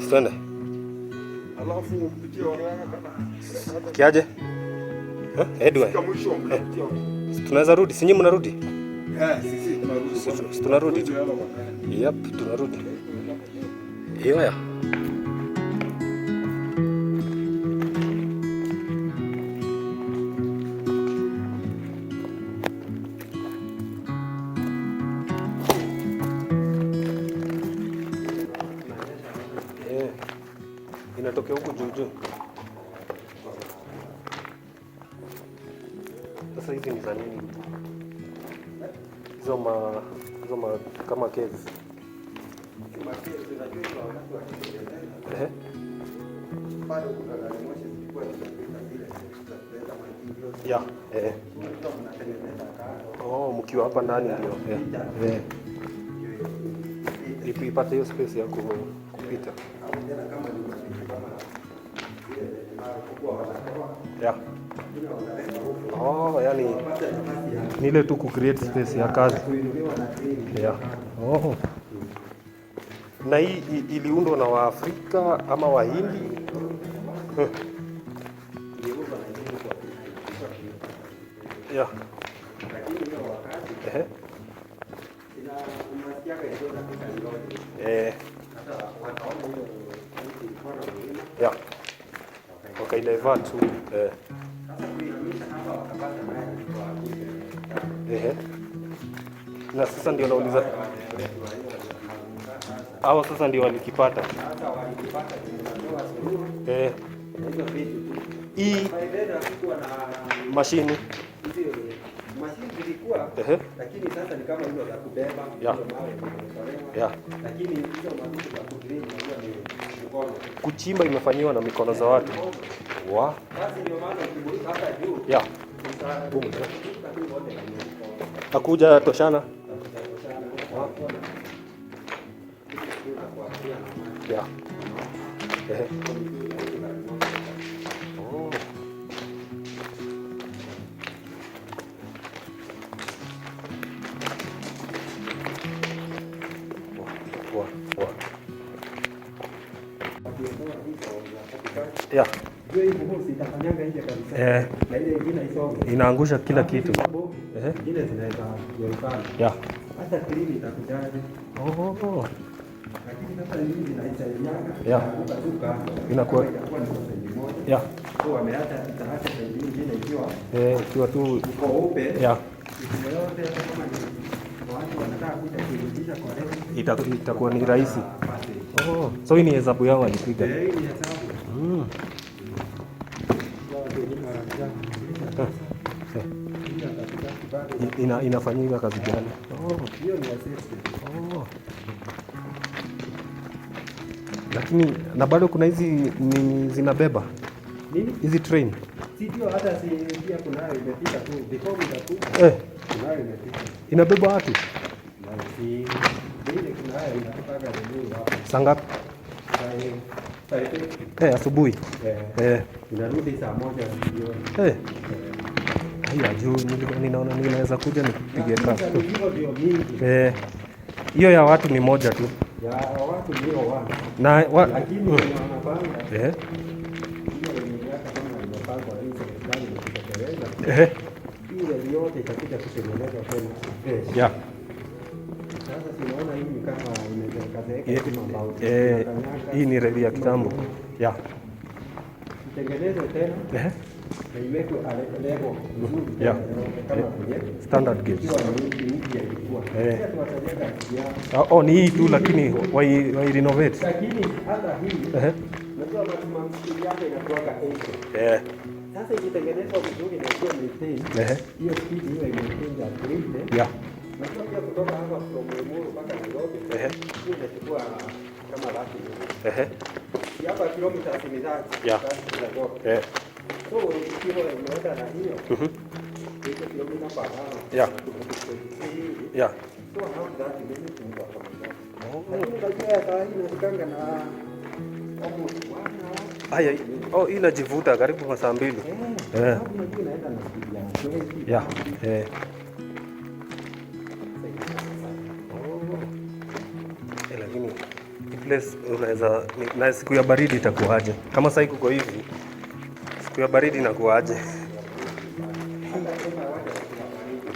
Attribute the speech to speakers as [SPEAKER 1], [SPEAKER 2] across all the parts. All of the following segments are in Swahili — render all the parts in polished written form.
[SPEAKER 1] Twende. Kiaje? Tunaweza rudi, si nyinyi mnarudi? Sisi tunarudi. Yep, tunarudi. Hiyo ya. Inatokea huku juu. Sasa hizi ni za nini? Hizo kama caves. Ya, mkiwa hapa ndani ndio. Ipate hiyo space ya kupita. Ya. Yani ni ile tu create space ya kazi. Ya. Na hii iliundwa na Waafrika ama Wahindi? Ya. Ya. Wakaidivert tu. Na sasa ndio nauliza. Hao sasa ndio walikipata. Hii mashini zilikuwa, lakini sasa ni kama hizo za kubeba, lakini hizo madudu za kugreen ni mkono. Kuchimba imefanyiwa na mikono za watu. Basi ndio maana ukimulika hapa juu. Hakuja toshana. Inaangusha kila kitu. Inakuwa ikiwa tu itakuwa ni rahisi. So hii ni hesabu yao alipiga. Inafanyika kazi gani? Lakini na bado kuna hizi ni zinabeba hizi train. Sio hata si pia kuna imepita tu before kuna imepita. Inabeba watu. Ile kuna inatoka ndio hapo. Sangapi? Asubuhi. Inarudi saa 1 jioni. Haya juu ninaona ninaweza kuja nikupige kazi. Hiyo ya watu ni moja tu. Ya watu ndio wana. Na lakini wanapanga. Hiyo ni yaka kama imepangwa hizo serikali inatekeleza. Hiyo yote itakuja kutengenezwa tena. Ya. Sasa tunaona hii kama inaweza kama mbao. Hii ni reli ya kitambo. Ya. Tengenezwe tena. Na iwekwe level nzuri kama standard gauge. Ni hii tu lakini wai renovate. Lakini hata hii unajua mashine yake inakuwa kae. Sasa ikitengenezwa vizuri na ikiwa maintain. Hiyo speed hiyo imeingia grade. Unajua pia kutoka hapa from Limuru mpaka Nairobi. Hiyo inachukua kama laki. Hapa kilomita 80. So ikiwa imeenda na hiyo. Hiyo kilomita kwa hapa. So how that is going to work. Lakini kajua hata hii inasikanga na almost 1 hour. Inajivuta karibu masaa 2. Inaenda na speed ya 20. place unaweza na siku ya baridi itakuaje? Kama sasa kuko hivi. Siku ya baridi inakuaje?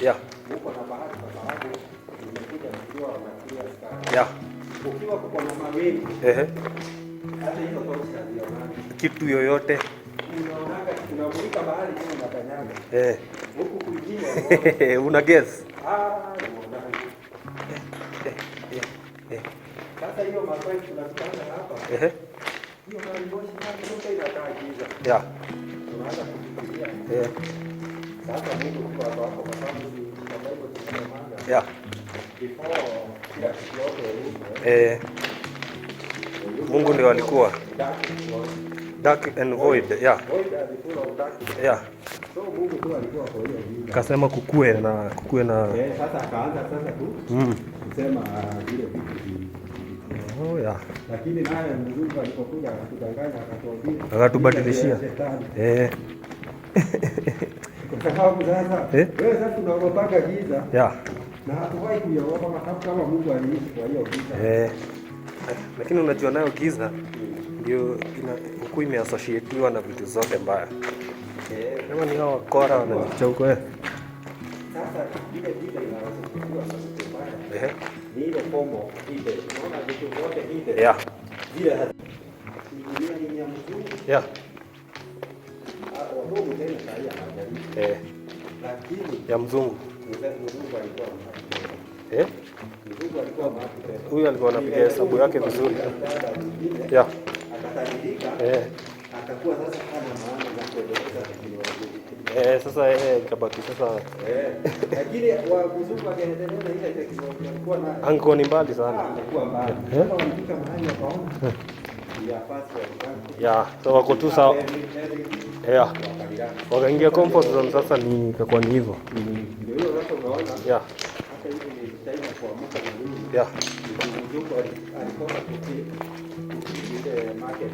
[SPEAKER 1] Yeah.
[SPEAKER 2] Uko na bahati kwa sababu nimekuja nikiwa na clear sky.
[SPEAKER 1] Yeah.
[SPEAKER 2] Ukiwa kuko na mawingu. Hata hiyo tochi haziona.
[SPEAKER 1] Kitu yoyote.
[SPEAKER 2] Unaonaga unamulika bahari kama unakanyaga. Huku kwingine
[SPEAKER 1] una guess.
[SPEAKER 2] unaona. Sasa hiyo maswali tunakutana hapa. Hiyo mali moshi hapa yote inakaa giza.
[SPEAKER 1] Yeah.
[SPEAKER 2] Tunaanza kufikiria. Sasa Mungu kwa sababu kwa sababu tunataka
[SPEAKER 1] yeah.
[SPEAKER 2] Before kila kitu yote
[SPEAKER 1] Mungu ndio alikuwa dark and void. Yeah.
[SPEAKER 2] Void and full of darkness.
[SPEAKER 1] Yeah.
[SPEAKER 2] So Mungu tu alikuwa kwa hiyo giza.
[SPEAKER 1] Akasema kukue na
[SPEAKER 2] Sasa akaanza sasa tu kusema vile vitu.
[SPEAKER 1] Yeah.
[SPEAKER 2] Lakini naye Mungu alipokuja akatudanganya akatuambia
[SPEAKER 1] akatubadilishia.
[SPEAKER 2] Kwa sababu sasa wewe sasa tunaogopaga giza.
[SPEAKER 1] Yeah.
[SPEAKER 2] Na hatuwahi kuiogopa kama Mungu aliishi kwa hiyo giza.
[SPEAKER 1] Lakini unajua nayo giza ndio huku imeassociatiwa na vitu zote mbaya. Kama ni hao wakora wanajicha huko
[SPEAKER 2] Sasa ile giza inaweza kuwa sababu mbaya. Ni ile pombo ile. Unaona vitu vyote ile.
[SPEAKER 1] Yeah.
[SPEAKER 2] Ile ni ya mzungu.
[SPEAKER 1] Yeah.
[SPEAKER 2] Mungu tena sahihi anajaribu. Lakini
[SPEAKER 1] ya mzungu.
[SPEAKER 2] Mzungu alikuwa Mzungu alikuwa mapi.
[SPEAKER 1] Huyu alikuwa anapiga hesabu yake vizuri. Yeah.
[SPEAKER 2] Akatajirika. Akakuwa sasa hana maana za kuendeleza teknolojia.
[SPEAKER 1] Sasa ikabaki sasa.
[SPEAKER 2] Lakini wa Mzungu akaendeleza ile teknolojia alikuwa na
[SPEAKER 1] angekuwa ni mbali sana.
[SPEAKER 2] Angekuwa mbali. Sasa walifika mahali wakaona ya fast
[SPEAKER 1] ya so wako tu sawa. Wakaingia comfort zone sasa ni ikakuwa ni hivyo.
[SPEAKER 2] Ndio hiyo sasa unaona.
[SPEAKER 1] Yeah.
[SPEAKER 2] Hata hivi ni China kuamka na nini.
[SPEAKER 1] Yeah.
[SPEAKER 2] Mzungu alikuwa ile market.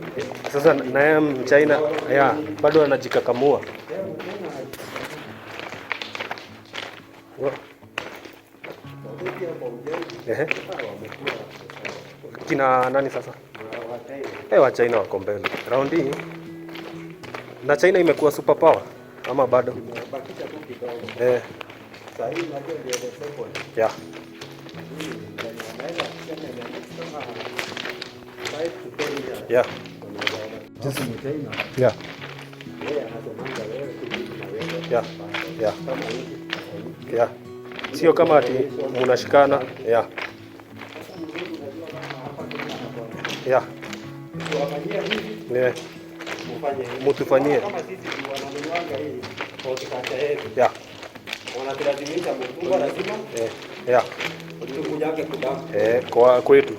[SPEAKER 1] Sasa na yeye Mchina bado anajikakamua. Kina nani sasa? Wa China wako mbele. Round hii na China imekuwa super power ama bado?
[SPEAKER 2] Bakisha tu kidogo. Sasa hivi ndio ndio second.
[SPEAKER 1] Yeah. Yeah.
[SPEAKER 2] Just in China.
[SPEAKER 1] Yeah.
[SPEAKER 2] Yeah.
[SPEAKER 1] Yeah. Yeah. Sio kama ati mnashikana. Yeah. Yeah. Yeah. Mutufanyie.
[SPEAKER 2] Kama sisi wananunuanga hii kwa yetu.
[SPEAKER 1] Yeah.
[SPEAKER 2] Wanatulazimisha mfungo lazima.
[SPEAKER 1] Yeah.
[SPEAKER 2] Mtu yake kudamu.
[SPEAKER 1] Kwa kwetu.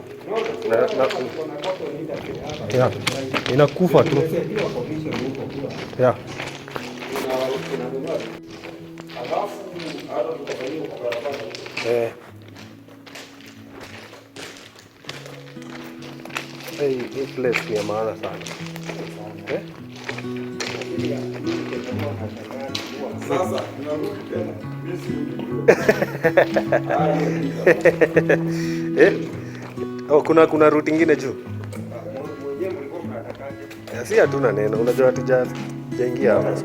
[SPEAKER 1] Yeah. Inakufa tu. Yeah. Hii place ni ya maana sana.
[SPEAKER 2] Sasa
[SPEAKER 1] kuna route nyingine juu. Si hatuna neno, unajua hatujaingia hapa.